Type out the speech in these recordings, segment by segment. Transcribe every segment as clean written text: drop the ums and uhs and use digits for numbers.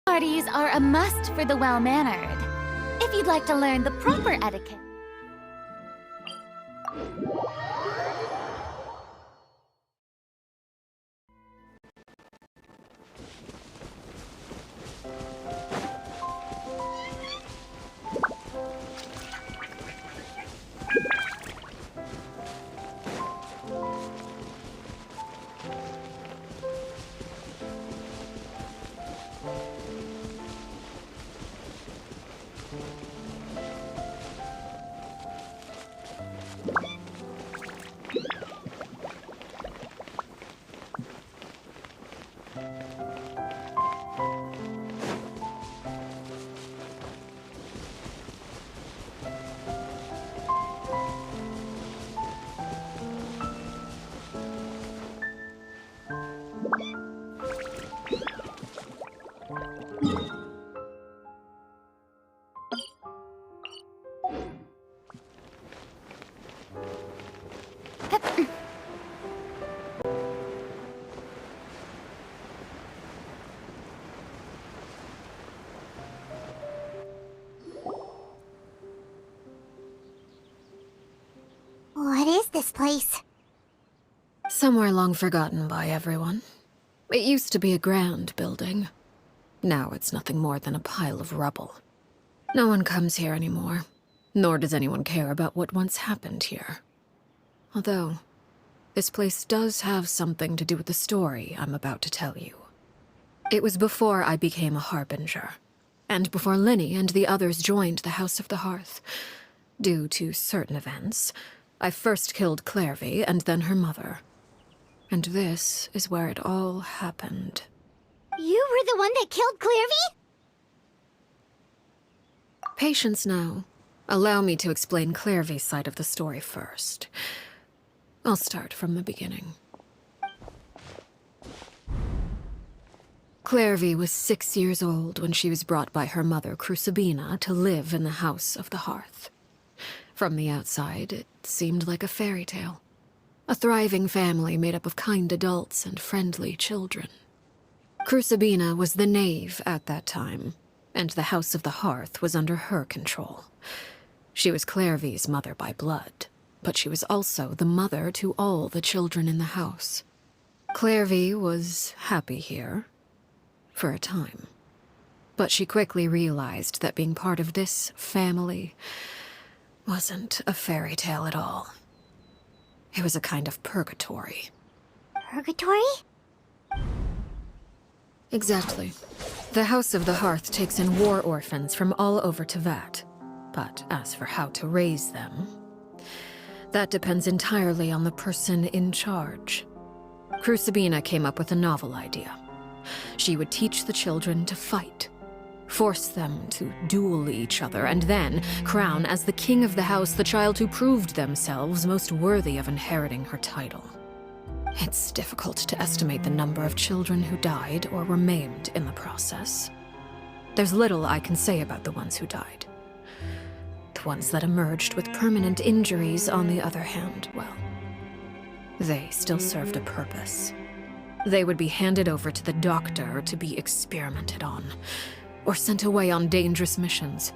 Parties are a must for the well-mannered. If you'd like to learn the proper etiquette. What is this place? Somewhere long forgotten by everyone. It used to be a grand building. Now it's nothing more than a pile of rubble. No one comes here anymore, nor does anyone care about what once happened here. Although, this place does have something to do with the story I'm about to tell you. It was before I became a harbinger, and before Lyney and the others joined the House of the Hearth. Due to certain events, I first killed Clairvy and then her mother. And this is where it all happened. You were the one that killed Clairvy? Patience now. Allow me to explain Clairvy's side of the story first. I'll start from the beginning. Clairvy was 6 years old when she was brought by her mother, Crucibina, to live in the House of the Hearth. From the outside, it seemed like a fairy tale. A thriving family made up of kind adults and friendly children. Crucibina was the knave at that time, and the House of the Hearth was under her control. She was Clairvy's mother by blood, but she was also the mother to all the children in the house. Clairvy was happy here, for a time. But she quickly realized that being part of this family wasn't a fairy tale at all. It was a kind of purgatory. Purgatory? Exactly. The House of the Hearth takes in war orphans from all over Teyvat. But as for how to raise them, that depends entirely on the person in charge. Crucibina came up with a novel idea. She would teach the children to fight, force them to duel each other, and then crown as the king of the house the child who proved themselves most worthy of inheriting her title. It's difficult to estimate the number of children who died or were maimed in the process. There's little I can say about the ones who died. The ones that emerged with permanent injuries, on the other hand, well, they still served a purpose. They would be handed over to the doctor to be experimented on, or sent away on dangerous missions.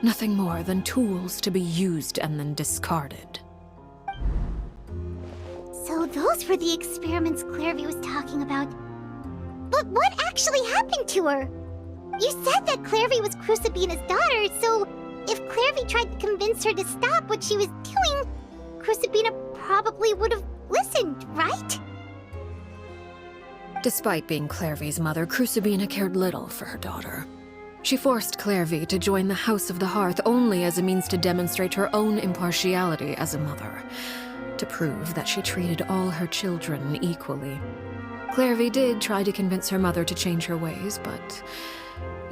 Nothing more than tools to be used and then discarded. So those were the experiments Clairvy was talking about. But what actually happened to her? You said that Clairvy was Crucibina's daughter, so if Clairvy tried to convince her to stop what she was doing, Crucibina probably would have listened, right? Despite being Clairvy's mother, Crucibina cared little for her daughter. She forced Clairvy to join the House of the Hearth only as a means to demonstrate her own impartiality as a mother, to prove that she treated all her children equally. Clairvy did try to convince her mother to change her ways, but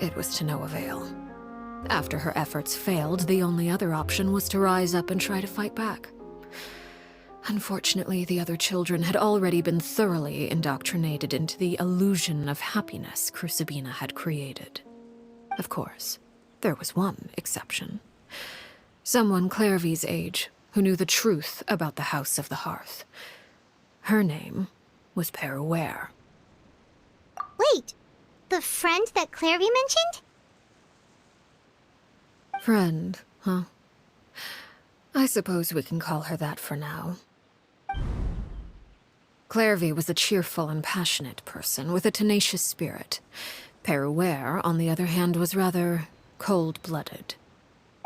it was to no avail. After her efforts failed, the only other option was to rise up and try to fight back. Unfortunately, the other children had already been thoroughly indoctrinated into the illusion of happiness Crucibina had created. Of course, there was one exception. Someone Clairvy's age who knew the truth about the House of the Hearth. Her name was Peruere. Wait, The friend that Clairvy mentioned? Friend, huh? I suppose we can call her that for now. Clairvy was a cheerful and passionate person with a tenacious spirit. Peruere, on the other hand, was rather cold-blooded.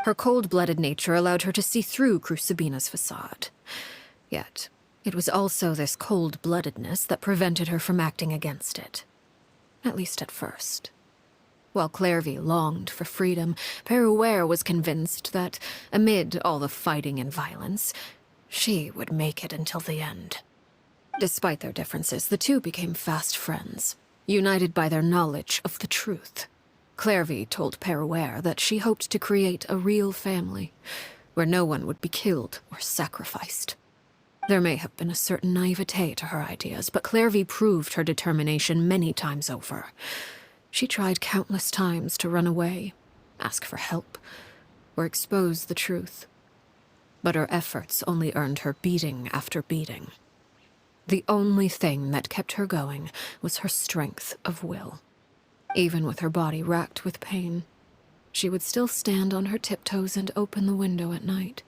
Her cold-blooded nature allowed her to see through Crucibina's facade. Yet, it was also this cold-bloodedness that prevented her from acting against it. At least at first. While Clairvy longed for freedom, Peruere was convinced that, amid all the fighting and violence, she would make it until the end. Despite their differences, the two became fast friends, united by their knowledge of the truth. Clairvy told Peruere that she hoped to create a real family, where no one would be killed or sacrificed. There may have been a certain naivete to her ideas, but Clairvy proved her determination many times over. She tried countless times to run away, ask for help, or expose the truth. But her efforts only earned her beating after beating. The only thing that kept her going was her strength of will. Even with her body racked with pain, she would still stand on her tiptoes and open the window at night.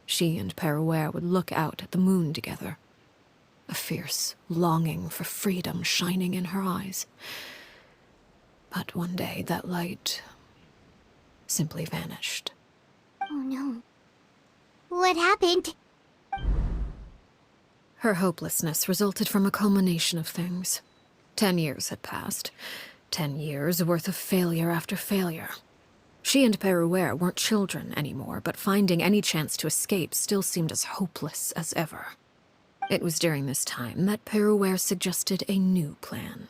She and Peruere would look out at the moon together, a fierce longing for freedom shining in her eyes. But one day that light simply vanished. Oh no. What happened? Her hopelessness resulted from a culmination of things. 10 years had passed. 10 years worth of failure after failure. She and Peruere weren't children anymore, but finding any chance to escape still seemed as hopeless as ever. It was during this time that Peruere suggested a new plan.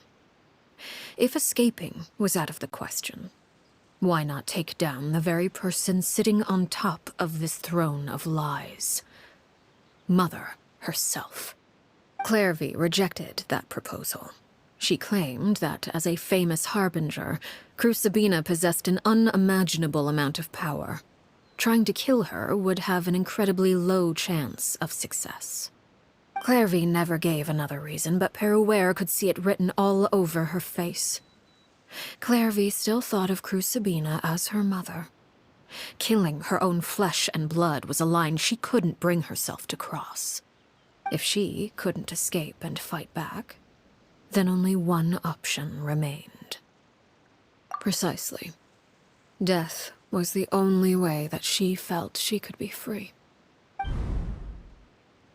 If escaping was out of the question, why not take down the very person sitting on top of this throne of lies? Mother herself. Clairvy rejected that proposal. She claimed that, as a famous harbinger, Crucibina possessed an unimaginable amount of power. Trying to kill her would have an incredibly low chance of success. Clairvy never gave another reason, but Peruere could see it written all over her face. Clairvy still thought of Crucibina as her mother. Killing her own flesh and blood was a line she couldn't bring herself to cross. If she couldn't escape and fight back, then only one option remained. Precisely. Death was the only way that she felt she could be free.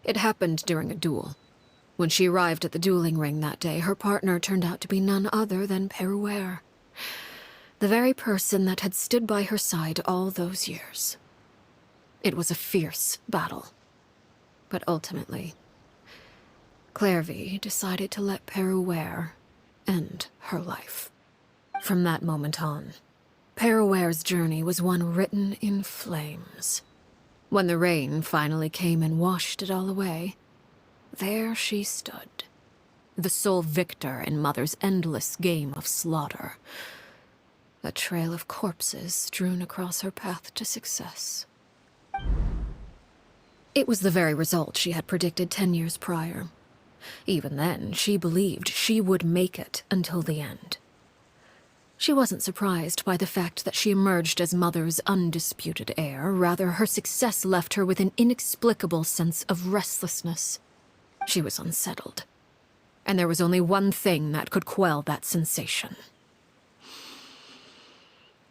It happened during a duel. When she arrived at the dueling ring that day, her partner turned out to be none other than Peruere, the very person that had stood by her side all those years. It was a fierce battle. But ultimately, Clairvy decided to let Peruere end her life. From that moment on, Peruere's journey was one written in flames. When the rain finally came and washed it all away, there she stood, the sole victor in Mother's endless game of slaughter. A trail of corpses strewn across her path to success. It was the very result she had predicted 10 years prior. Even then, she believed she would make it until the end. She wasn't surprised by the fact that she emerged as Mother's undisputed heir. Rather, her success left her with an inexplicable sense of restlessness. She was unsettled, and there was only one thing that could quell that sensation.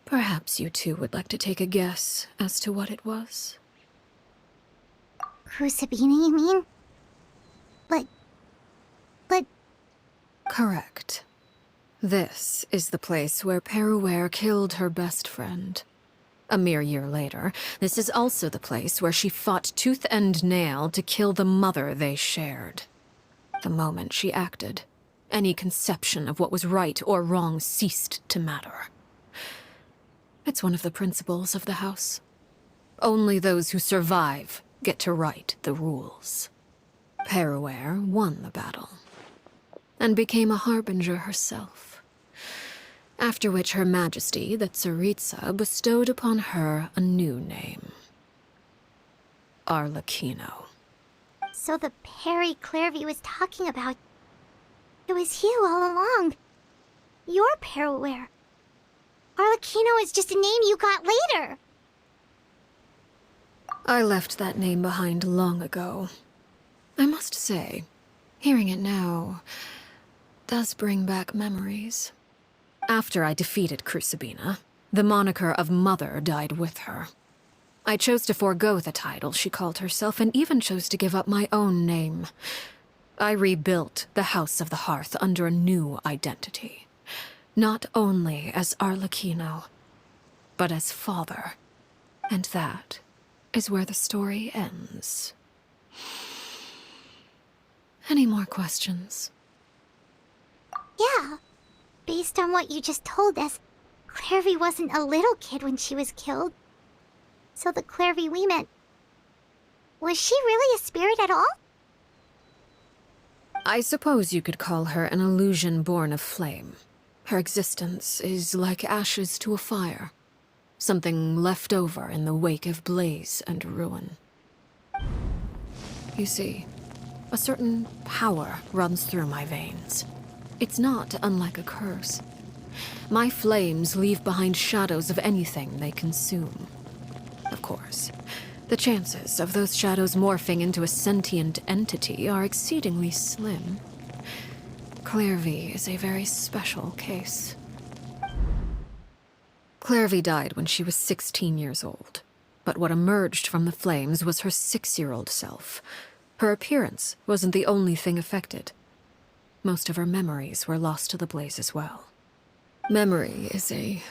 Perhaps you two would like to take a guess as to what it was? Crucibina, you mean? But... Correct. This is the place where Peruere killed her best friend. A mere year later, this is also the place where she fought tooth and nail to kill the mother they shared. The moment she acted, any conception of what was right or wrong ceased to matter. It's one of the principles of the house. Only those who survive get to write the rules. Peruere won the battle, and became a harbinger herself. After which Her Majesty, the Tsaritsa, bestowed upon her a new name. Arlecchino. So the Perry Clairvy was talking about... It was you all along. You're pair-aware. Arlecchino is just a name you got later. I left that name behind long ago. I must say, hearing it now does bring back memories. After I defeated Crucibina, the moniker of Mother died with her. I chose to forego the title she called herself and even chose to give up my own name. I rebuilt the House of the Hearth under a new identity. Not only as Arlecchino, but as father. And that is where the story ends. Any more questions? Yeah. Based on what you just told us, Clairvy wasn't a little kid when she was killed. So the Clairvy we met... was she really a spirit at all? I suppose you could call her an illusion born of flame. Her existence is like ashes to a fire. Something left over in the wake of blaze and ruin. You see, a certain power runs through my veins. It's not unlike a curse. My flames leave behind shadows of anything they consume. Of course, the chances of those shadows morphing into a sentient entity are exceedingly slim. Clairvy is a very special case. Clairvy died when she was 16 years old, but what emerged from the flames was her 6-year-old self. Her appearance wasn't the only thing affected. Most of her memories were lost to the blaze as well. Memory is a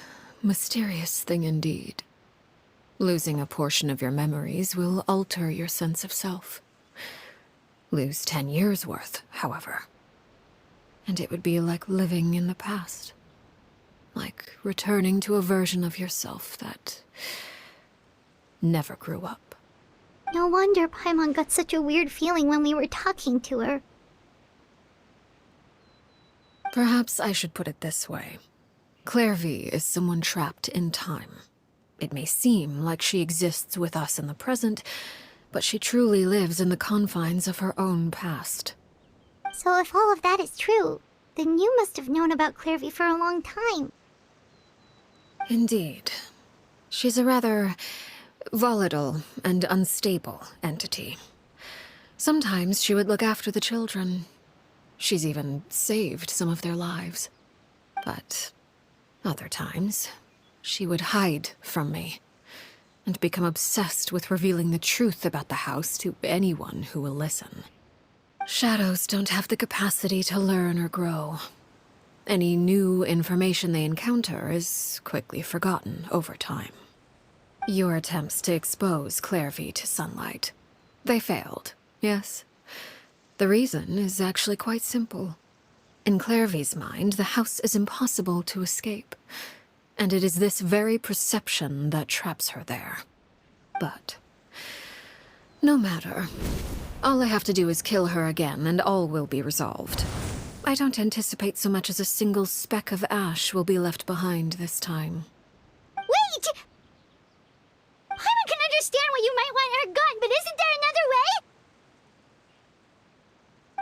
mysterious thing indeed. Losing a portion of your memories will alter your sense of self. Lose 10 years' worth, however, and it would be like living in the past. Like returning to a version of yourself that never grew up. No wonder Paimon got such a weird feeling when we were talking to her. Perhaps I should put it this way. Clairvy is someone trapped in time. It may seem like she exists with us in the present, but she truly lives in the confines of her own past. So if all of that is true, then you must have known about Clairvy for a long time. Indeed. She's a rather volatile and unstable entity. Sometimes she would look after the children. She's even saved some of their lives. But other times, she would hide from me and become obsessed with revealing the truth about the house to anyone who will listen. Shadows don't have the capacity to learn or grow. Any new information they encounter is quickly forgotten over time. Your attempts to expose Clairvy to sunlight, they failed, yes? The reason is actually quite simple. In Clairvy's mind, the house is impossible to escape, and it is this very perception that traps her there. But no matter. All I have to do is kill her again, and all will be resolved. I don't anticipate so much as a single speck of ash will be left behind this time. Wait! Paimon can understand why you might want her gone, but isn't there another way?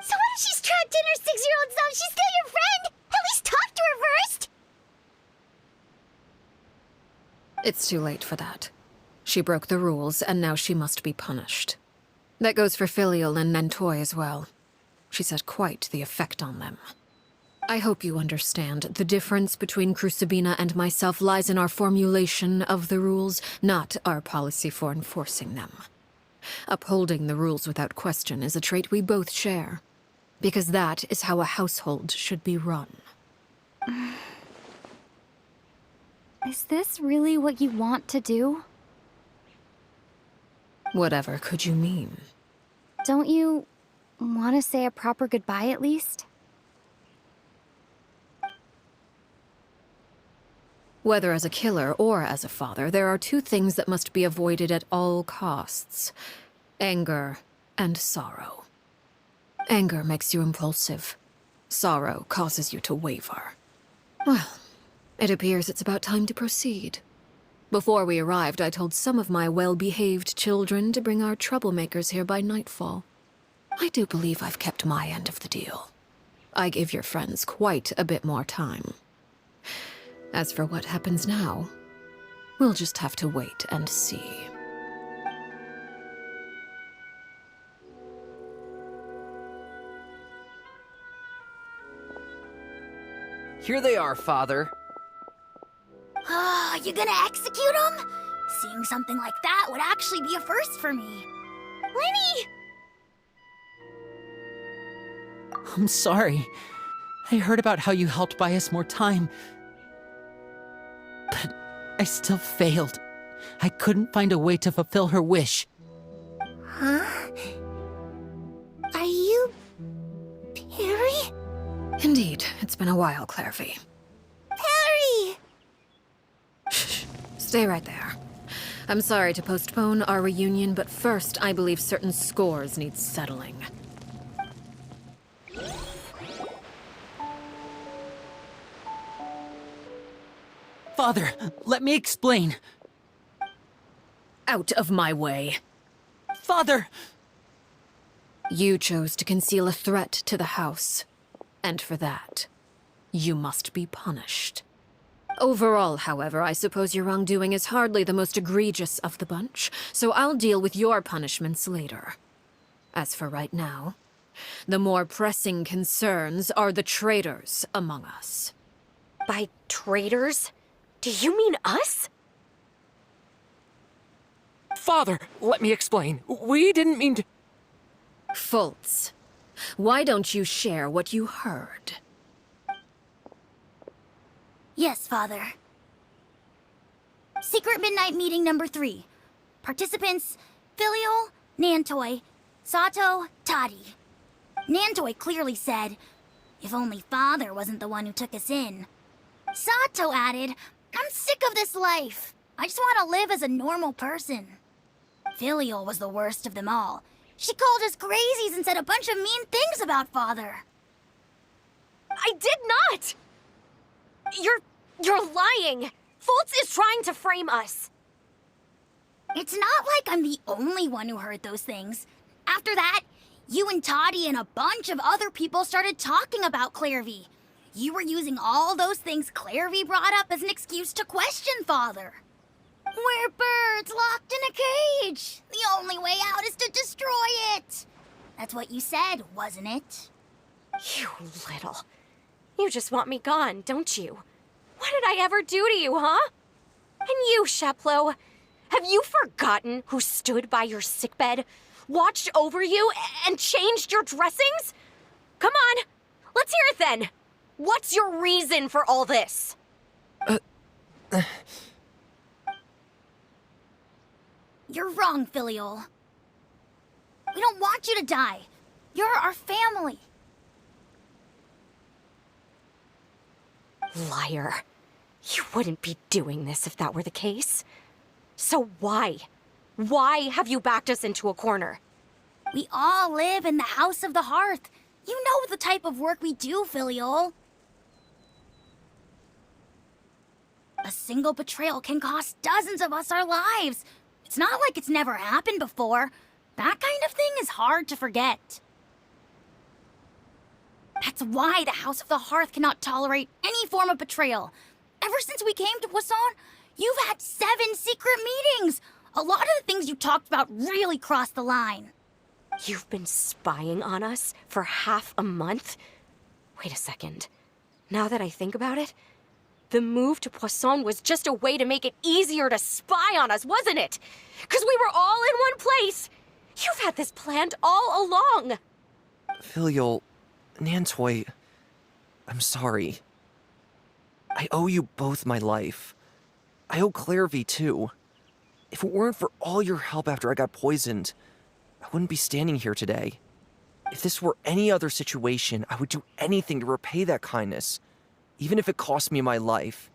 So what if she's trapped in her 6-year-old self? She's still your friend! At least talk to her first! It's too late for that. She broke the rules, and now she must be punished. That goes for Filial and Nentoy as well. She's had quite the effect on them. I hope you understand the difference between Crucibina and myself lies in our formulation of the rules, not our policy for enforcing them. Upholding the rules without question is a trait we both share, because that is how a household should be run. Is this really what you want to do? Whatever could you mean? Don't you want to say a proper goodbye at least? Whether as a killer or as a father, there are two things that must be avoided at all costs: anger and sorrow. Anger makes you impulsive. Sorrow causes you to waver. Well, it appears it's about time to proceed. Before we arrived, I told some of my well-behaved children to bring our troublemakers here by nightfall. I do believe I've kept my end of the deal. I gave your friends quite a bit more time. As for what happens now, we'll just have to wait and see. Here they are, Father. You gonna execute him? Seeing something like that would actually be a first for me. Lenny! I'm sorry. I heard about how you helped buy us more time. But I still failed. I couldn't find a way to fulfill her wish. Huh? Are you... Perry? Indeed, it's been a while, Clairvy. Perry! Shh. Stay right there. I'm sorry to postpone our reunion, but first, I believe certain scores need settling. Father, let me explain. Out of my way. Father! You chose to conceal a threat to the house. And for that, you must be punished. Overall, however, I suppose your wrongdoing is hardly the most egregious of the bunch, so I'll deal with your punishments later. As for right now, the more pressing concerns are the traitors among us. By traitors? Do you mean us? Father, let me explain. We didn't mean to... Fultz, why don't you share what you heard? Yes, Father. Secret Midnight Meeting number 3. Participants, Filial, Nantoi, Sato, Toddy. Nantoi clearly said, if only Father wasn't the one who took us in. Sato added, I'm sick of this life. I just want to live as a normal person. Filial was the worst of them all. She called us crazies and said a bunch of mean things about Father. I did not! You're lying! Fultz is trying to frame us. It's not like I'm the only one who heard those things. After that, you and Toddy and a bunch of other people started talking about Clairvy. You were using all those things Clairvy brought up as an excuse to question Father. We're birds locked in a cage. The only way out is to destroy it. That's what you said, wasn't it? You little. You just want me gone, don't you? What did I ever do to you, huh? And you, Sheplo, have you forgotten who stood by your sickbed, watched over you, and changed your dressings? Come on, let's hear it then. What's your reason for all this? You're wrong, Filial. We don't want you to die. You're our family. Liar. You wouldn't be doing this if that were the case. So why? Why have you backed us into a corner? We all live in the House of the Hearth. You know the type of work we do, Filial. A single betrayal can cost dozens of us our lives. It's not like it's never happened before. That kind of thing is hard to forget. That's why the House of the Hearth cannot tolerate any form of betrayal. Ever since we came to Poisson, you've had 7 secret meetings. A lot of the things you talked about really crossed the line. You've been spying on us for half a month? Wait a second. Now that I think about it, the move to Poisson was just a way to make it easier to spy on us, wasn't it? Because we were all in one place. You've had this planned all along. Filial, Nantoi, I'm sorry. I owe you both my life. I owe Clairvy too. If it weren't for all your help after I got poisoned, I wouldn't be standing here today. If this were any other situation, I would do anything to repay that kindness, even if it cost me my life.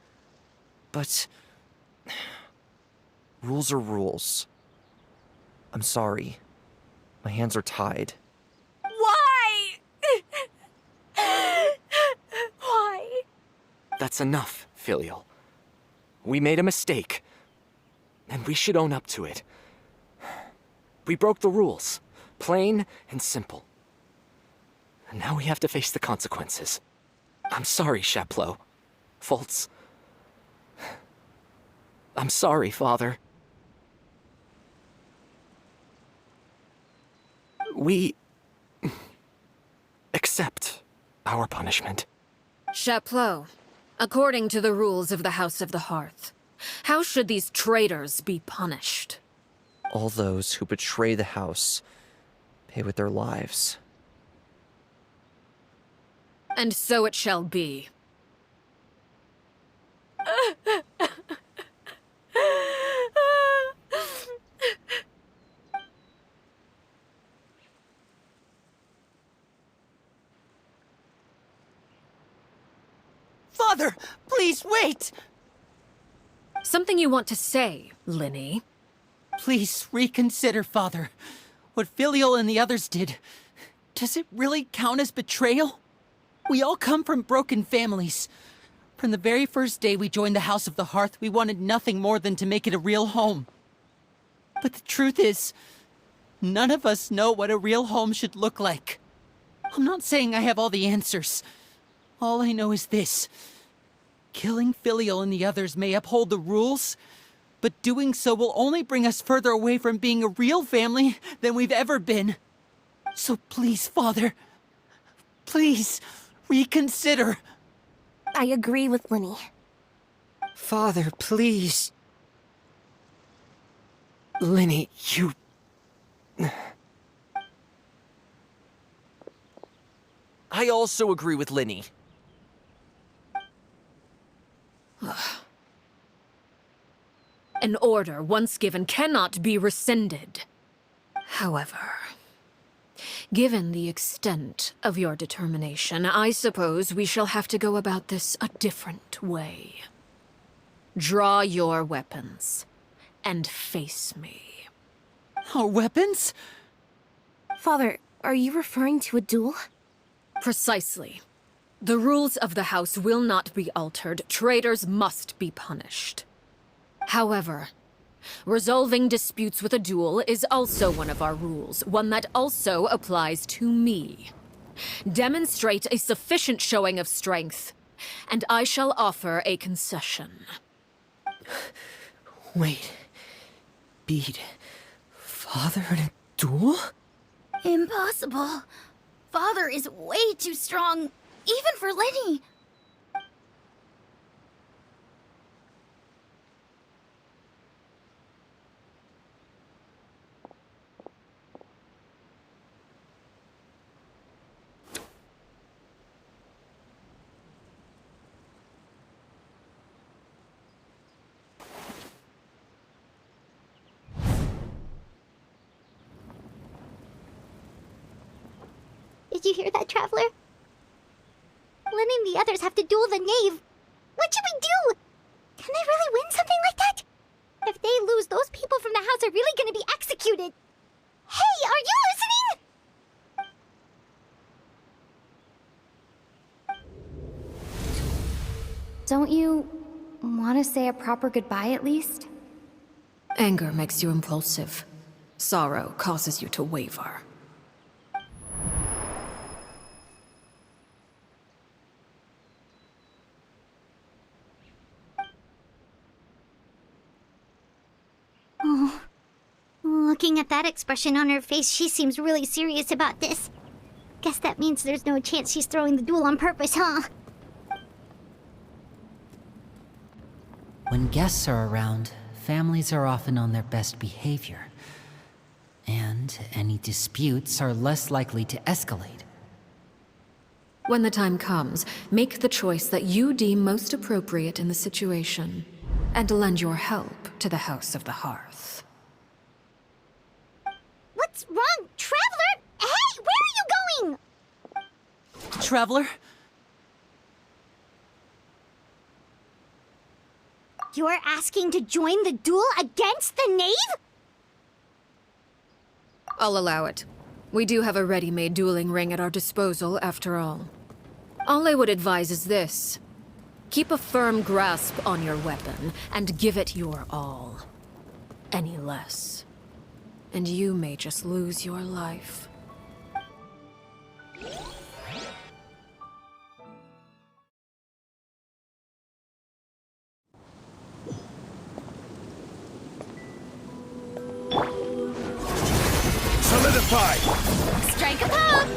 But rules are rules. I'm sorry. My hands are tied. Why? Why? That's enough, Filial. We made a mistake, and we should own up to it. We broke the rules, plain and simple. And now we have to face the consequences. I'm sorry, Sheplo. faults. I'm sorry, Father. We accept our punishment. Chaplot, according to the rules of the House of the Hearth, how should these traitors be punished? All those who betray the house pay with their lives. And so it shall be. Father, please wait! Something you want to say, Linny? Please reconsider, Father. What Filial and the others did, does it really count as betrayal? We all come from broken families. From the very first day we joined the House of the Hearth, we wanted nothing more than to make it a real home. But the truth is, none of us know what a real home should look like. I'm not saying I have all the answers. All I know is this. Killing Filial and the others may uphold the rules, but doing so will only bring us further away from being a real family than we've ever been. So please, Father, please reconsider. I agree with Linny. Father, please. Linny, you... I also agree with Linny. An order once given cannot be rescinded. However, given the extent of your determination, I suppose we shall have to go about this a different way. Draw your weapons and face me. Our weapons? Father, are you referring to a duel? Precisely. The rules of the house will not be altered. Traitors must be punished. However, resolving disputes with a duel is also one of our rules, one that also applies to me. Demonstrate a sufficient showing of strength, and I shall offer a concession. Wait. Beat Father in a duel? Impossible. Father is way too strong, even for Lenny. Did you hear that, Traveler? Lenny and the others have to duel the knave. What should we do? Can they really win something like that? If they lose, those people from the house are really gonna be executed. Hey, are you listening? Don't you want to say a proper goodbye at least? Anger makes you impulsive. Sorrow causes you to waver. Looking at that expression on her face, she seems really serious about this. Guess that means there's no chance she's throwing the duel on purpose, huh? When guests are around, families are often on their best behavior. And any disputes are less likely to escalate. When the time comes, make the choice that you deem most appropriate in the situation, and lend your help to the House of the Hearth. What's wrong, Traveler? Hey, where are you going? Traveler? You're asking to join the duel against the knave? I'll allow it. We do have a ready-made dueling ring at our disposal, after all. All I would advise is this. Keep a firm grasp on your weapon, and give it your all. Any less, and you may just lose your life. Solidified! Strike a pop!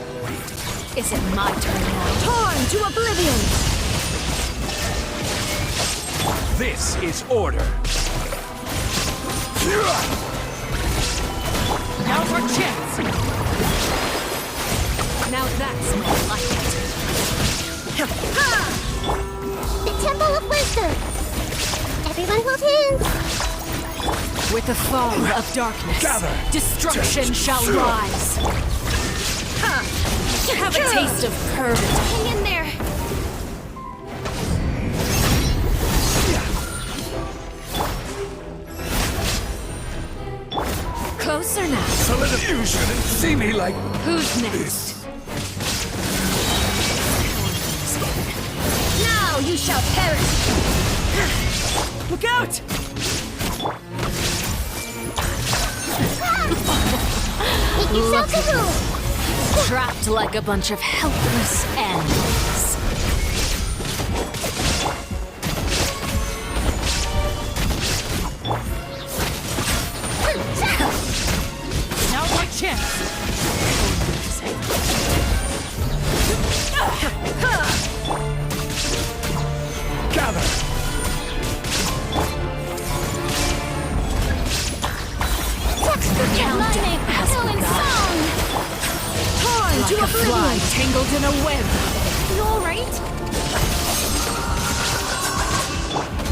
Is it my turn now? Torn to oblivion! This is order! Now's our chance! Now that's more like it. The Temple of Wisdom! Everyone hold hands! With the fall of darkness, Gather. destruction shall rise. Have a taste of courage. Hang in there! Closer now. Solidify! You shouldn't see me like Who's next? this! Now you shall perish! Look out! Make yourself at home! Trapped like a bunch of helpless animals. Now's our chance! Gather! Countdown has begun. Torn Like to a fly oblivion! tangled in a web. You alright?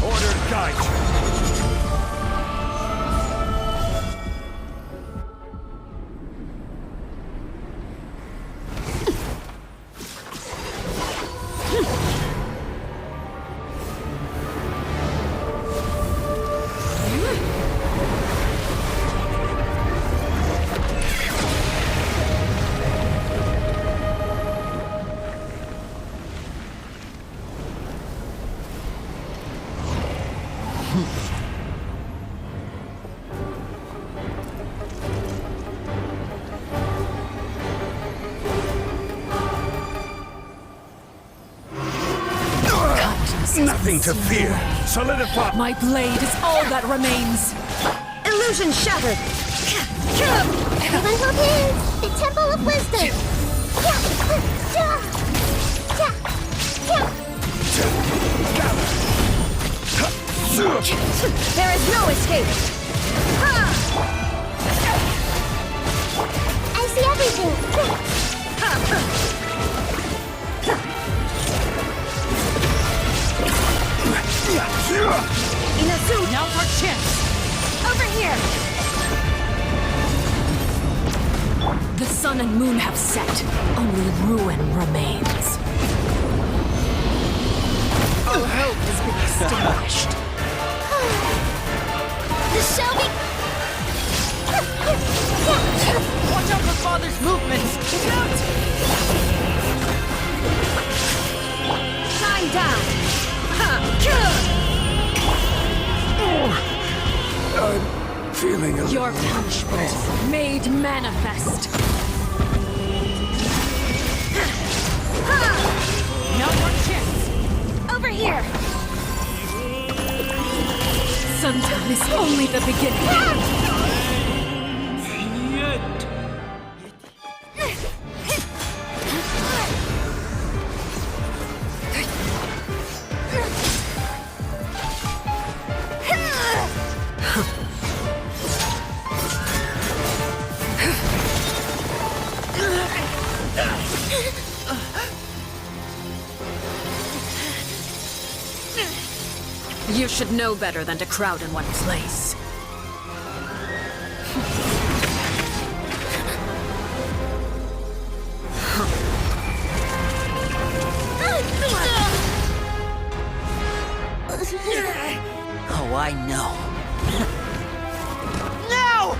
Order guide you! Nothing to fear! Solidify! My blade is all that remains. Illusion shattered! Everyone hold hands! The Temple of Wisdom! There is no escape! I see everything! Inazu! Now's our chance! Over here! The sun and moon have set. Only ruin remains. All hope has been extinguished. This shall be... Watch out for Father's movements! Look out! Shine down! I'm feeling a Your punishment made manifest. Now's our chance! Over here! Sundown is only the beginning. You should know better than to crowd in one place. Oh, I know. No!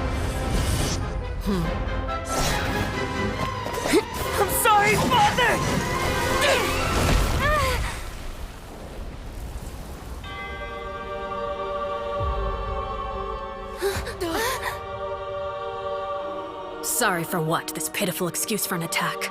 I'm sorry, Father! Sorry for what? This pitiful excuse for an attack.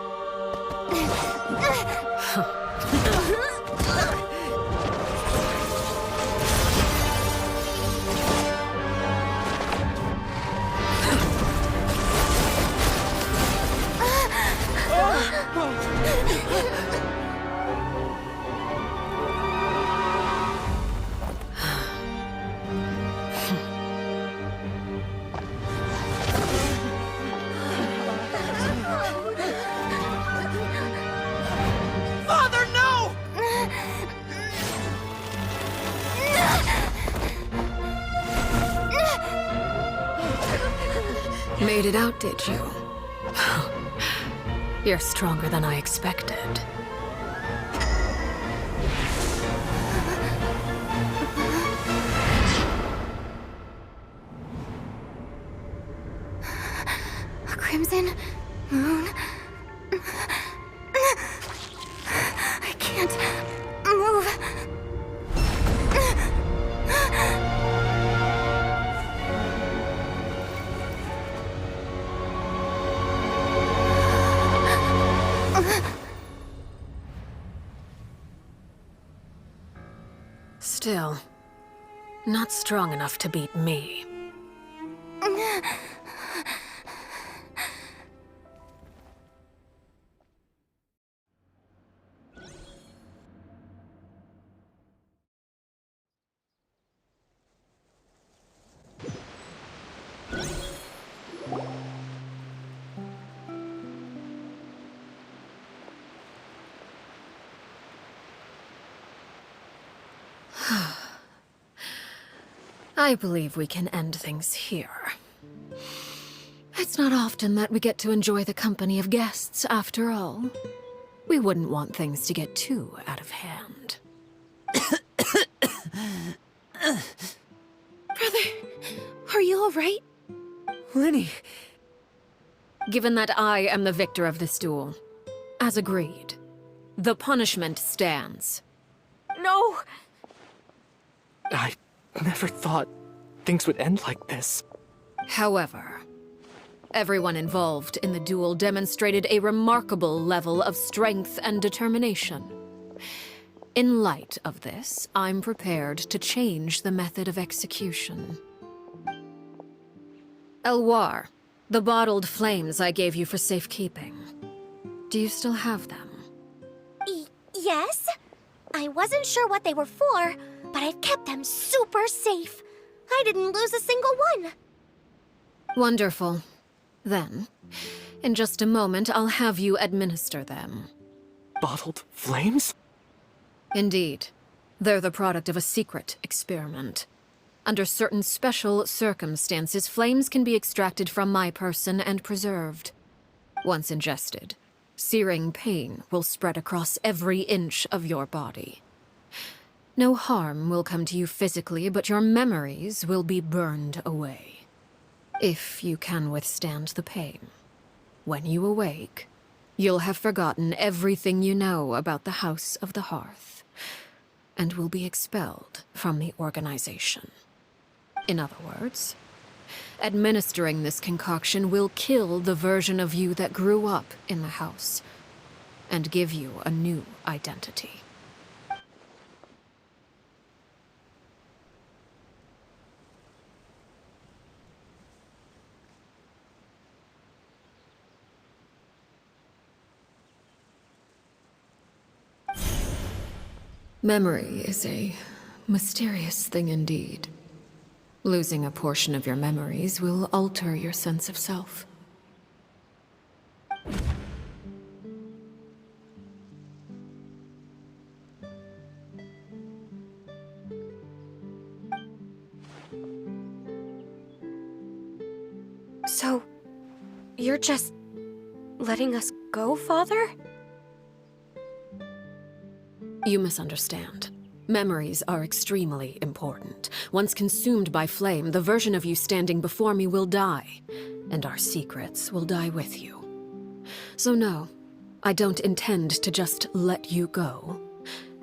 Made it out, did you? You're stronger than I expected. A crimson moon. I can't move. Still, not strong enough to beat me. I believe we can end things here. It's not often that we get to enjoy the company of guests, after all. We wouldn't want things to get too out of hand. Brother, are you all right? Lenny. Given that I am the victor of this duel, as agreed, the punishment stands. No! I never thought things would end like this. However, everyone involved in the duel demonstrated a remarkable level of strength and determination. In light of this, I'm prepared to change the method of execution. Elwar, the bottled flames I gave you for safekeeping. Do you still have them? Yes? I wasn't sure what they were for, but I've kept them super safe. I didn't lose a single one. Wonderful. Then, in just a moment, I'll have you administer them. Bottled flames? Indeed. They're the product of a secret experiment. Under certain special circumstances, flames can be extracted from my person and preserved. Once ingested, searing pain will spread across every inch of your body. No harm will come to you physically, but your memories will be burned away. If you can withstand the pain. When you awake, you'll have forgotten everything you know about the House of the Hearth, and will be expelled from the organization. In other words, administering this concoction will kill the version of you that grew up in the house, and give you a new identity. Memory is a mysterious thing indeed. Losing a portion of your memories will alter your sense of self. So, you're just letting us go, Father? You misunderstand. Memories are extremely important. Once consumed by flame, the version of you standing before me will die, and our secrets will die with you. So no, I don't intend to just let you go,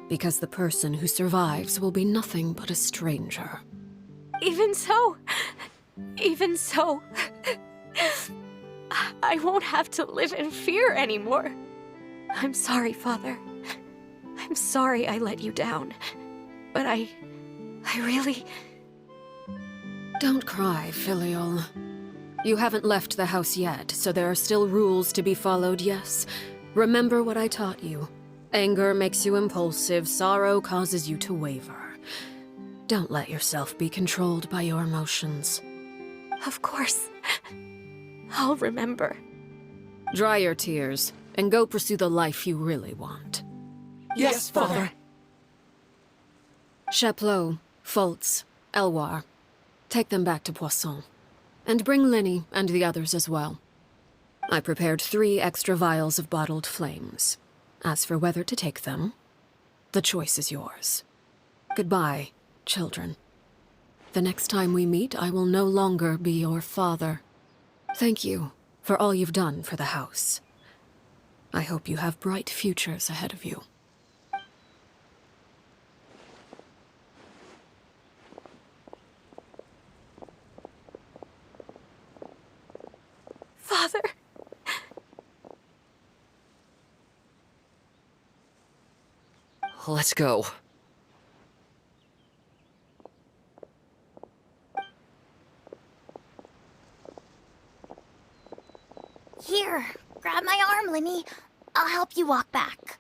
because the person who survives will be nothing but a stranger. Even so, I won't have to live in fear anymore. I'm sorry, Father. I'm sorry I let you down, but I really... Don't cry, Filial. You haven't left the house yet, so there are still rules to be followed, yes? Remember what I taught you. Anger makes you impulsive, sorrow causes you to waver. Don't let yourself be controlled by your emotions. Of course. I'll remember. Dry your tears, and go pursue the life you really want. Yes, Father. Chaplot, Foltz, Elwar, take them back to Poisson. And bring Lenny and the others as well. I prepared 3 extra vials of bottled flames. As for whether to take them, the choice is yours. Goodbye, children. The next time we meet, I will no longer be your father. Thank you for all you've done for the house. I hope you have bright futures ahead of you. Father. Let's go. Here, grab my arm, Lenny. I'll help you walk back.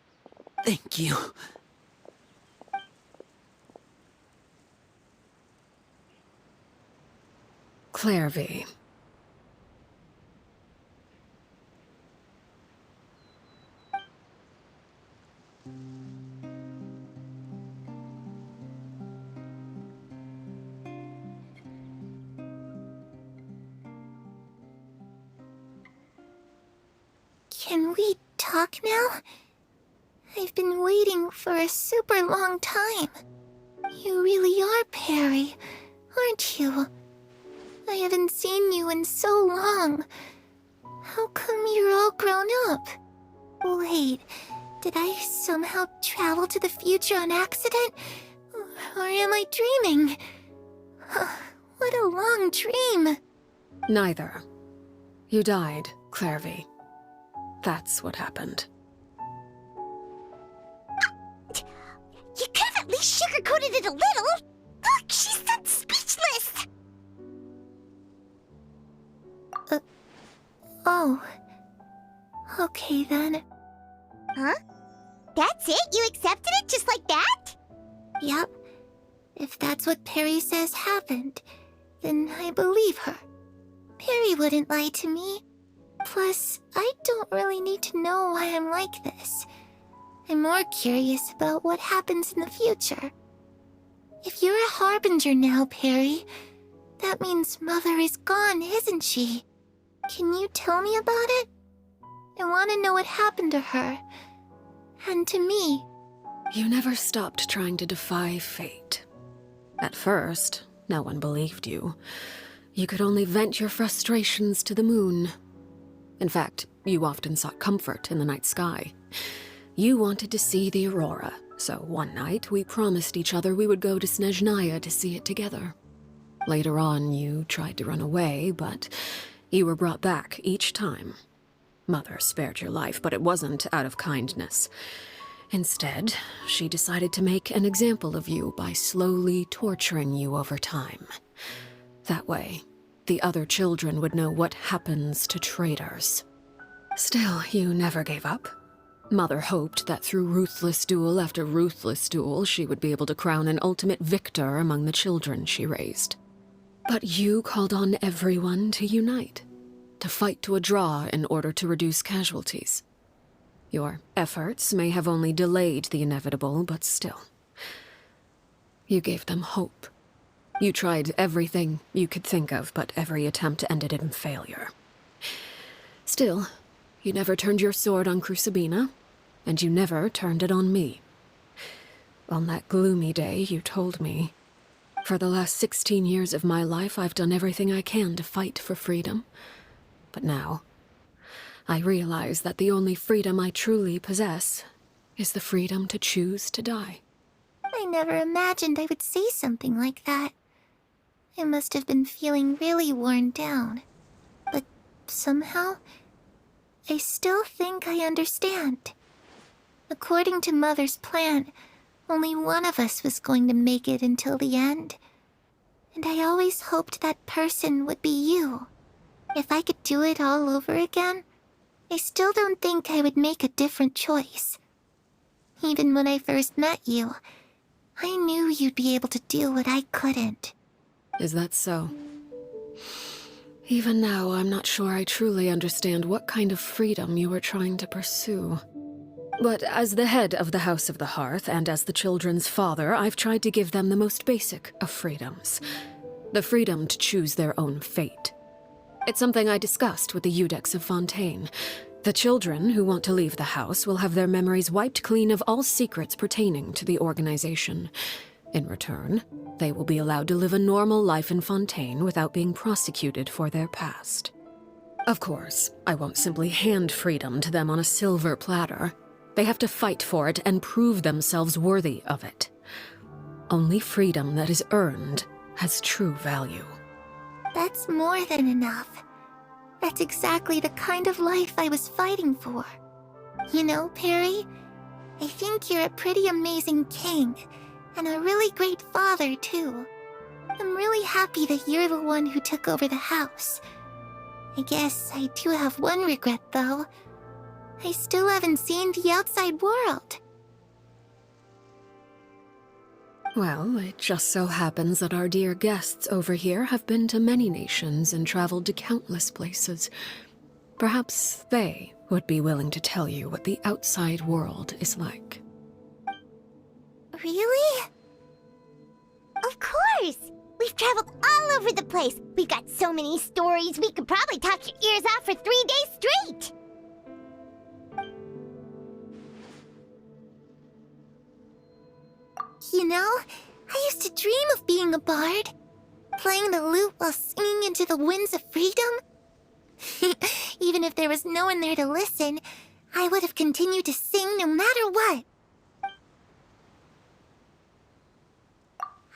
Thank you. Clairvy. Can we talk now? I've been waiting for a super long time. You really are Perry, aren't you? I haven't seen you in so long. How come you're all grown up? Wait, did I somehow travel to the future on accident? Or am I dreaming? What a long dream. Neither. You died, Clairvy. That's what happened. You could have at least sugarcoated it a little. Look, she's that speechless. Oh. Okay then. Huh? That's it? You accepted it just like that? Yep. If that's what Perry says happened, then I believe her. Perry wouldn't lie to me. Plus, I don't really need to know why I'm like this. I'm more curious about what happens in the future. If you're a harbinger now, Perry, that means Mother is gone, isn't she? Can you tell me about it? I want to know what happened to her. And to me. You never stopped trying to defy fate. At first, no one believed you. You could only vent your frustrations to the moon. In fact, you often sought comfort in the night sky. You wanted to see the aurora, so one night we promised each other we would go to Snezhnaya to see it together. Later on, you tried to run away, but you were brought back each time. Mother spared your life, but it wasn't out of kindness. Instead, she decided to make an example of you by slowly torturing you over time. That way, the other children would know what happens to traitors. Still, you never gave up. Mother hoped that through ruthless duel after ruthless duel, she would be able to crown an ultimate victor among the children she raised. But you called on everyone to unite, to fight to a draw in order to reduce casualties. Your efforts may have only delayed the inevitable, but still. You gave them hope. You tried everything you could think of, but every attempt ended in failure. Still, you never turned your sword on Crucibina, and you never turned it on me. On that gloomy day, you told me, "For the last 16 years of my life, I've done everything I can to fight for freedom. But now, I realize that the only freedom I truly possess is the freedom to choose to die." I never imagined I would say something like that. I must have been feeling really worn down. But somehow, I still think I understand. According to Mother's plan, only one of us was going to make it until the end. And I always hoped that person would be you. If I could do it all over again, I still don't think I would make a different choice. Even when I first met you, I knew you'd be able to do what I couldn't. Is that so? Even now, I'm not sure I truly understand what kind of freedom you are trying to pursue. But as the head of the House of the Hearth, and as the children's father, I've tried to give them the most basic of freedoms. The freedom to choose their own fate. It's something I discussed with the Eudex of Fontaine. The children who want to leave the house will have their memories wiped clean of all secrets pertaining to the organization. In return, they will be allowed to live a normal life in Fontaine without being prosecuted for their past. Of course, I won't simply hand freedom to them on a silver platter. They have to fight for it and prove themselves worthy of it. Only freedom that is earned has true value. That's more than enough. That's exactly the kind of life I was fighting for. You know, Perry, I think you're a pretty amazing king, and a really great father, too. I'm really happy that you're the one who took over the house. I guess I do have one regret, though. I still haven't seen the outside world. Well, it just so happens that our dear guests over here have been to many nations and traveled to countless places. Perhaps they would be willing to tell you what the outside world is like. Really? Of course! We've traveled all over the place. We've got so many stories, we could probably talk your ears off for 3 days straight! You know, I used to dream of being a bard. Playing the lute while singing into the winds of freedom. Even if there was no one there to listen, I would have continued to sing no matter what.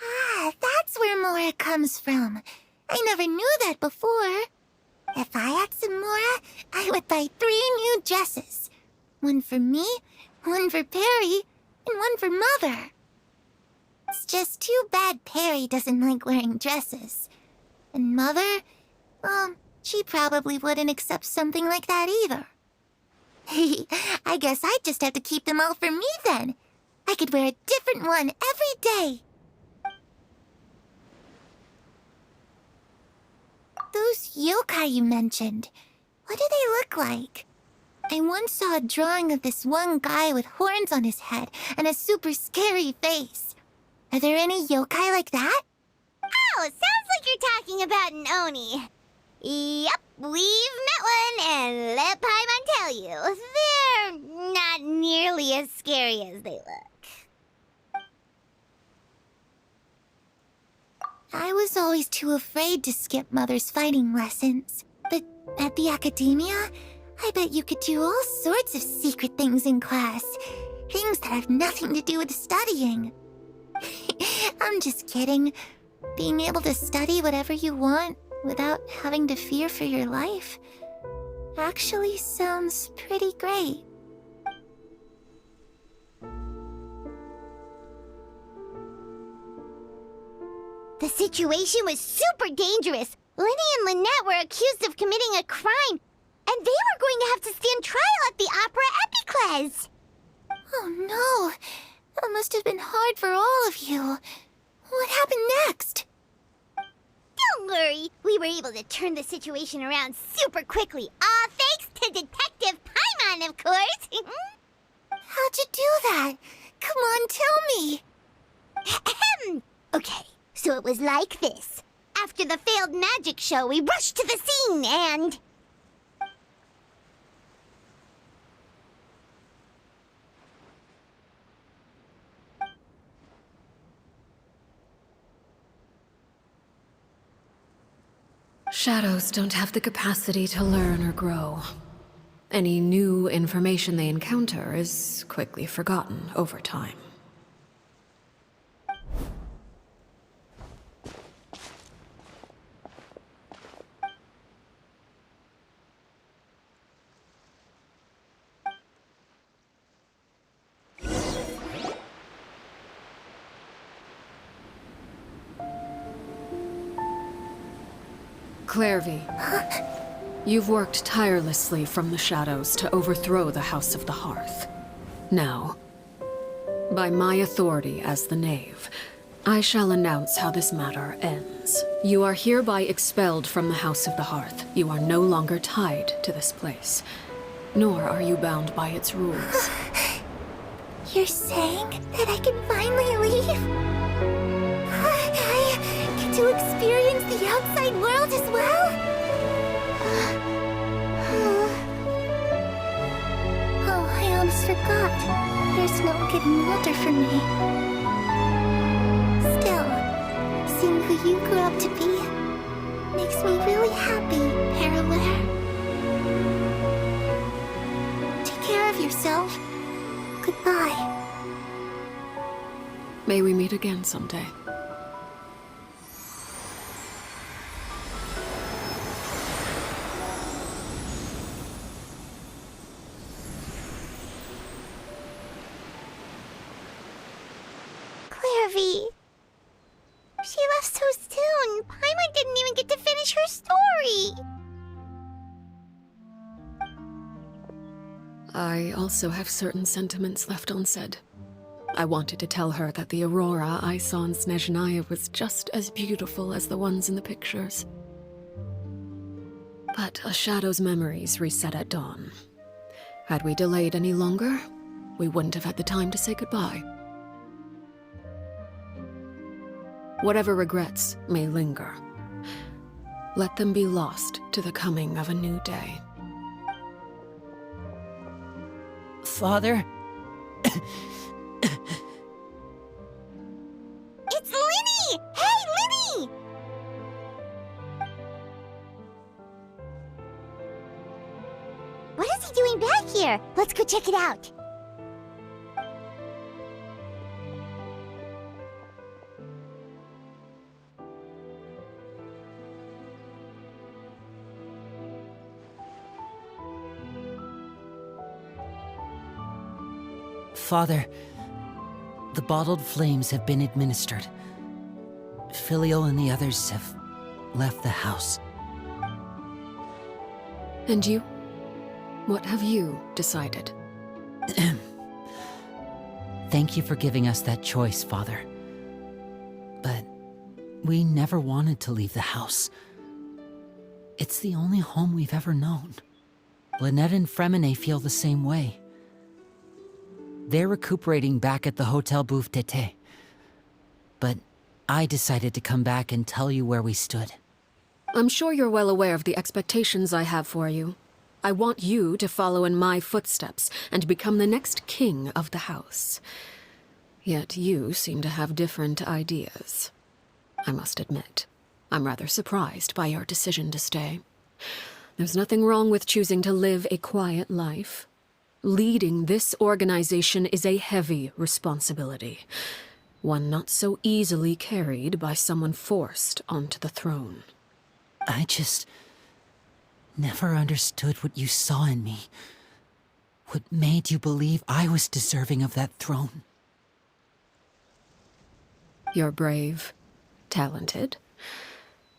Ah, that's where Mora comes from. I never knew that before. If I had some Mora, I would buy 3 new dresses. One for me, one for Perry, and one for Mother. It's just too bad Perry doesn't like wearing dresses. And Mother, well, she probably wouldn't accept something like that either. I guess I'd just have to keep them all for me then. I could wear a different one every day. Those yokai you mentioned, what do they look like? I once saw a drawing of this one guy with horns on his head and a super scary face. Are there any yokai like that? Oh, sounds like you're talking about an Oni. Yep, we've met one, and let Paimon tell you, they're not nearly as scary as they look. I was always too afraid to skip Mother's fighting lessons. But at the academia, I bet you could do all sorts of secret things in class. Things that have nothing to do with studying. I'm just kidding. Being able to study whatever you want without having to fear for your life actually sounds pretty great. The situation was super dangerous. Lenny and Lynette were accused of committing a crime, and they were going to have to stand trial at the Opera Epicles. Oh no, that must have been hard for all of you. What happened next? Don't worry, we were able to turn the situation around super quickly, all thanks to Detective Paimon, of course. How'd you do that? Come on, tell me. Okay, so it was like this. After the failed magic show, we rushed to the scene and... Shadows don't have the capacity to learn or grow. Any new information they encounter is quickly forgotten over time. Clairvy, you've worked tirelessly from the shadows to overthrow the House of the Hearth. Now, by my authority as the Knave, I shall announce how this matter ends. You are hereby expelled from the House of the Hearth. You are no longer tied to this place, nor are you bound by its rules. You're saying that I can finally leave? I get to experience the outside world as well? There's no getting older for me. Still, seeing who you grew up to be makes me really happy, Parallel. Take care of yourself. Goodbye. May we meet again someday. Clairvy. She left so soon. Paimon didn't even get to finish her story. I also have certain sentiments left unsaid. I wanted to tell her that the aurora I saw in Snezhnaya was just as beautiful as the ones in the pictures. But a shadow's memories reset at dawn. Had we delayed any longer, we wouldn't have had the time to say goodbye. Whatever regrets may linger, let them be lost to the coming of a new day. Father? It's Linny! Hey, Linny! What is he doing back here? Let's go check it out. Father, the bottled flames have been administered. Filial and the others have left the house. And you? What have you decided? Thank you for giving us that choice, Father. But we never wanted to leave the house. It's the only home we've ever known. Lynette and Fremine feel the same way. They're recuperating back at the Hotel Bouffe Tété. But I decided to come back and tell you where we stood. I'm sure you're well aware of the expectations I have for you. I want you to follow in my footsteps and become the next king of the house. Yet you seem to have different ideas. I must admit, I'm rather surprised by your decision to stay. There's nothing wrong with choosing to live a quiet life. Leading this organization is a heavy responsibility, one not so easily carried by someone forced onto the throne. I just never understood what you saw in me. What made you believe I was deserving of that throne? You're brave, talented,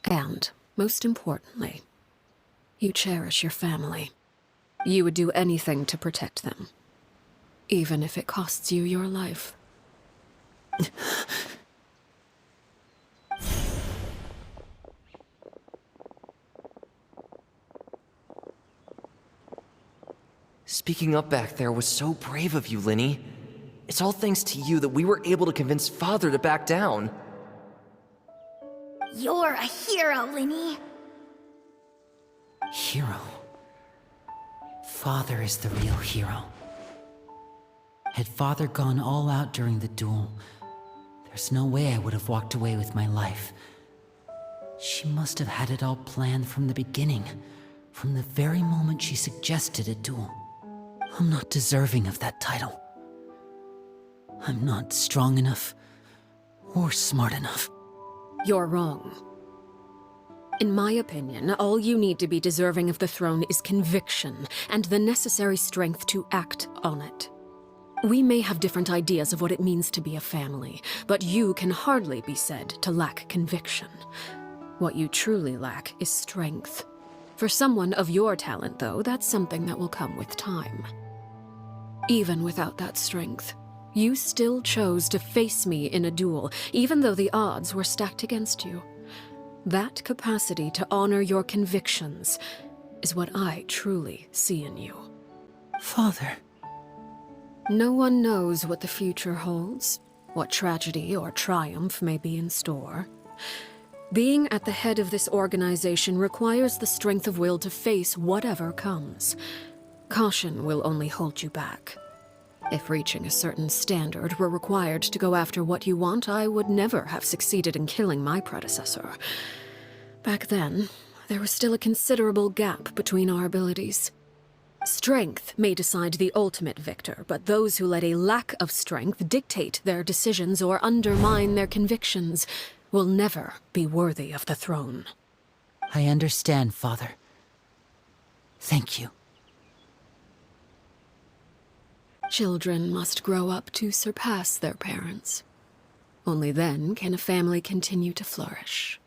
and, most importantly, you cherish your family. You would do anything to protect them, even if it costs you your life. Speaking up back there was so brave of you, Linny. It's all thanks to you that we were able to convince Father to back down. You're a hero, Linny. Hero. Father is the real hero. Had Father gone all out during the duel, there's no way I would have walked away with my life. She must have had it all planned from the beginning, from the very moment she suggested a duel. I'm not deserving of that title. I'm not strong enough or smart enough. You're wrong. In my opinion, all you need to be deserving of the throne is conviction and the necessary strength to act on it. We may have different ideas of what it means to be a family, but you can hardly be said to lack conviction. What you truly lack is strength. For someone of your talent, though, that's something that will come with time. Even without that strength, you still chose to face me in a duel, even though the odds were stacked against you. That capacity to honor your convictions is what I truly see in you. Father. No one knows what the future holds, what tragedy or triumph may be in store. Being at the head of this organization requires the strength of will to face whatever comes. Caution will only hold you back. If reaching a certain standard were required to go after what you want, I would never have succeeded in killing my predecessor. Back then, there was still a considerable gap between our abilities. Strength may decide the ultimate victor, but those who let a lack of strength dictate their decisions or undermine their convictions will never be worthy of the throne. I understand, Father. Thank you. Children must grow up to surpass their parents. Only then can a family continue to flourish.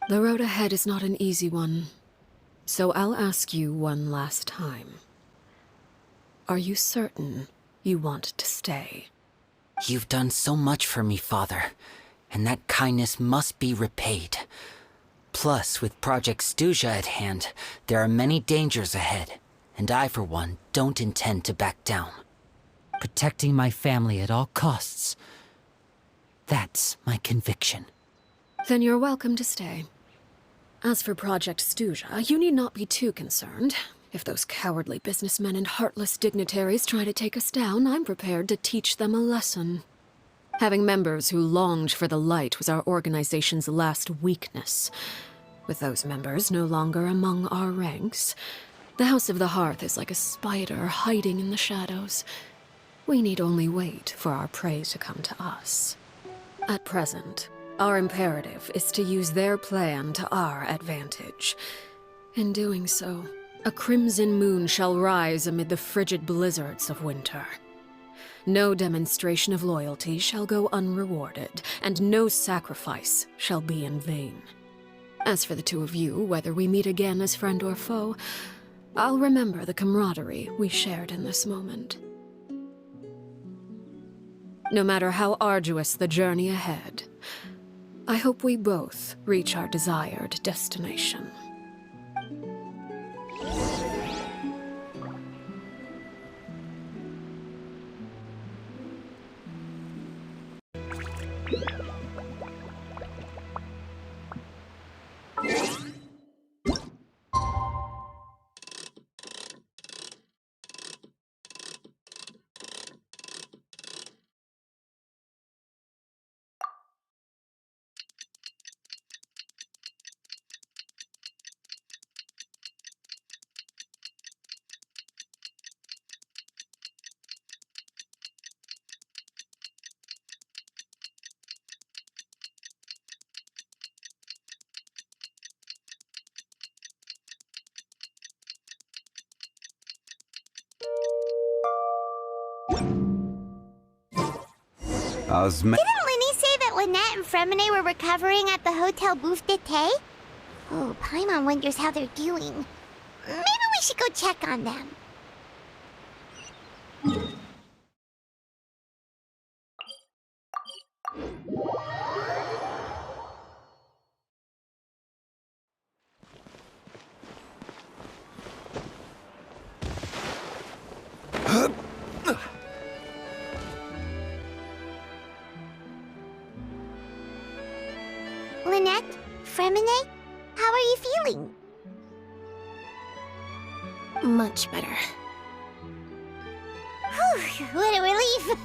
The road ahead is not an easy one, so I'll ask you one last time. Are you certain you want to stay? You've done so much for me, Father, and that kindness must be repaid. Plus, with Project Stuja at hand, there are many dangers ahead, and I, for one, don't intend to back down. Protecting my family at all costs. That's my conviction. Then you're welcome to stay. As for Project Stuja, you need not be too concerned. If those cowardly businessmen and heartless dignitaries try to take us down, I'm prepared to teach them a lesson. Having members who longed for the light was our organization's last weakness. With those members no longer among our ranks, the House of the Hearth is like a spider hiding in the shadows. We need only wait for our prey to come to us. At present, our imperative is to use their plan to our advantage. In doing so, a crimson moon shall rise amid the frigid blizzards of winter. No demonstration of loyalty shall go unrewarded, and no sacrifice shall be in vain. As for the two of you, whether we meet again as friend or foe, I'll remember the camaraderie we shared in this moment. No matter how arduous the journey ahead, I hope we both reach our desired destination. Didn't Linny say that Lynette and Fremine were recovering at the Hotel Bouffe d'été? Oh, Paimon wonders how they're doing. Maybe we should go check on them. Lynette? Fremine? How are you feeling? Much better. Whew, what a relief!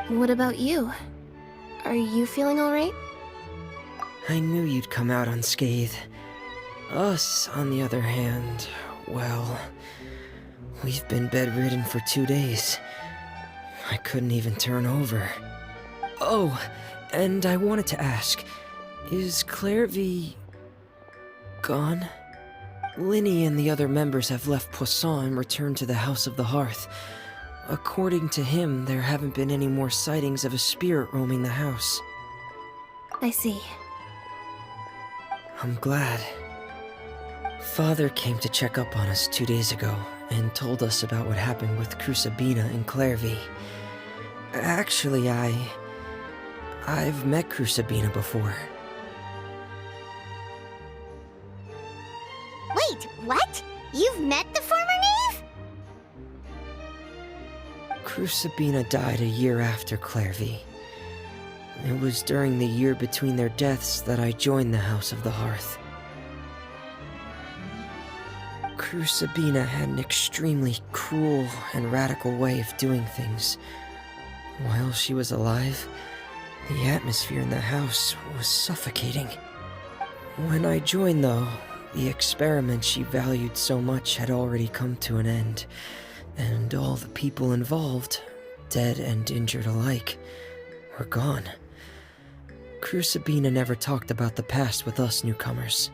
What about you? Are you feeling alright? I knew you'd come out unscathed. Us, on the other hand, well, we've been bedridden for 2 days. I couldn't even turn over. Oh, and I wanted to ask, is Clairvy gone? Linny and the other members have left Poisson and returned to the House of the Hearth. According to him, there haven't been any more sightings of a spirit roaming the house. I see. I'm glad. Father came to check up on us 2 days ago and told us about what happened with Crusabina and Clairvy. Actually, I've met Crusabina before. Wait, what? You've met the former knave? Crusabina died a year after Clairvy. It was during the year between their deaths that I joined the House of the Hearth. Sabina had an extremely cruel and radical way of doing things. While she was alive, the atmosphere in the house was suffocating. When I joined, though, the experiment she valued so much had already come to an end, and all the people involved, dead and injured alike, were gone. Sabina never talked about the past with us newcomers.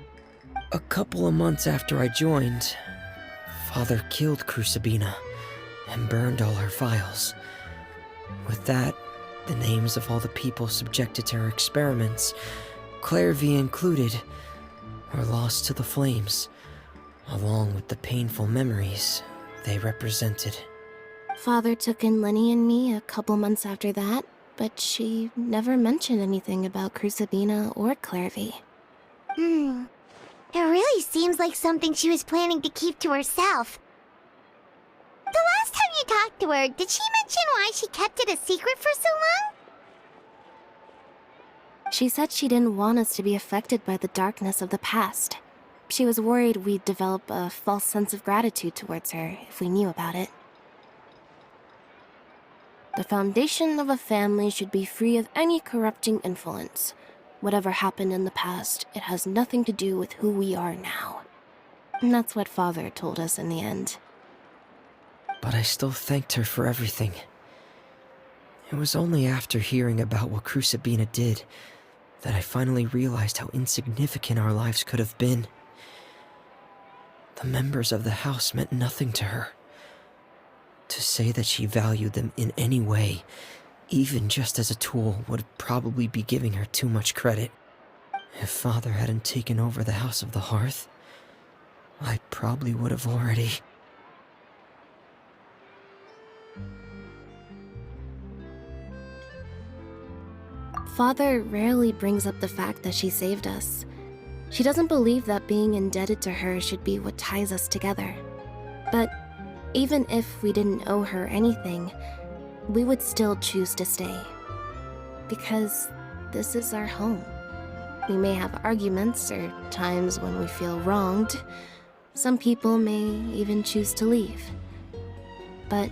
A couple of months after I joined, Father killed Sabina and burned all her files. With that, the names of all the people subjected to her experiments, Clairvy included, were lost to the flames, along with the painful memories they represented. Father took in Lenny and me a couple months after that, but she never mentioned anything about Sabina or Clairvy. It really seems like something she was planning to keep to herself. The last time you talked to her, did she mention why she kept it a secret for so long? She said she didn't want us to be affected by the darkness of the past. She was worried we'd develop a false sense of gratitude towards her if we knew about it. The foundation of a family should be free of any corrupting influence. Whatever happened in the past, it has nothing to do with who we are now. And that's what Father told us in the end. But I still thanked her for everything. It was only after hearing about what Sabina did that I finally realized how insignificant our lives could have been. The members of the house meant nothing to her. To say that she valued them in any way, even just as a tool, would probably be giving her too much credit. If Father hadn't taken over the House of the Hearth, I probably would have already... Father rarely brings up the fact that she saved us. She doesn't believe that being indebted to her should be what ties us together. But even if we didn't owe her anything, we would still choose to stay. Because this is our home. We may have arguments or times when we feel wronged. Some people may even choose to leave. But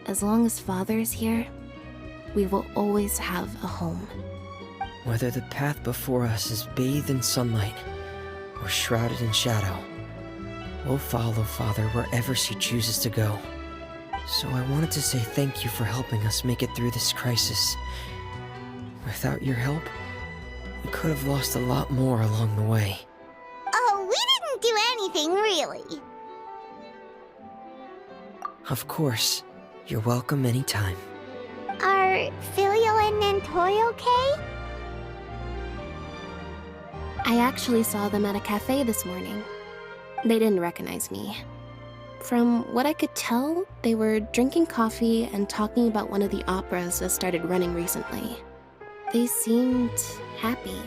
as long as Father is here, we will always have a home. Whether the path before us is bathed in sunlight or shrouded in shadow, we'll follow Father wherever she chooses to go. So I wanted to say thank you for helping us make it through this crisis. Without your help, we could have lost a lot more along the way. Oh, we didn't do anything, really. Of course. You're welcome anytime. Are Filial and Nantoy okay? I actually saw them at a cafe this morning. They didn't recognize me. From what I could tell, they were drinking coffee and talking about one of the operas that started running recently. They seemed happy.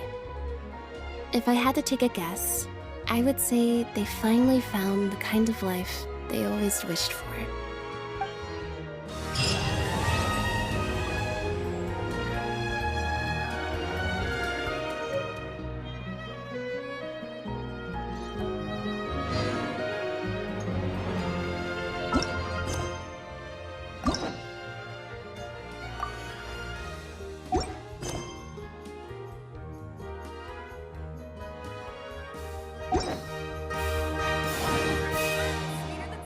If I had to take a guess, I would say they finally found the kind of life they always wished for.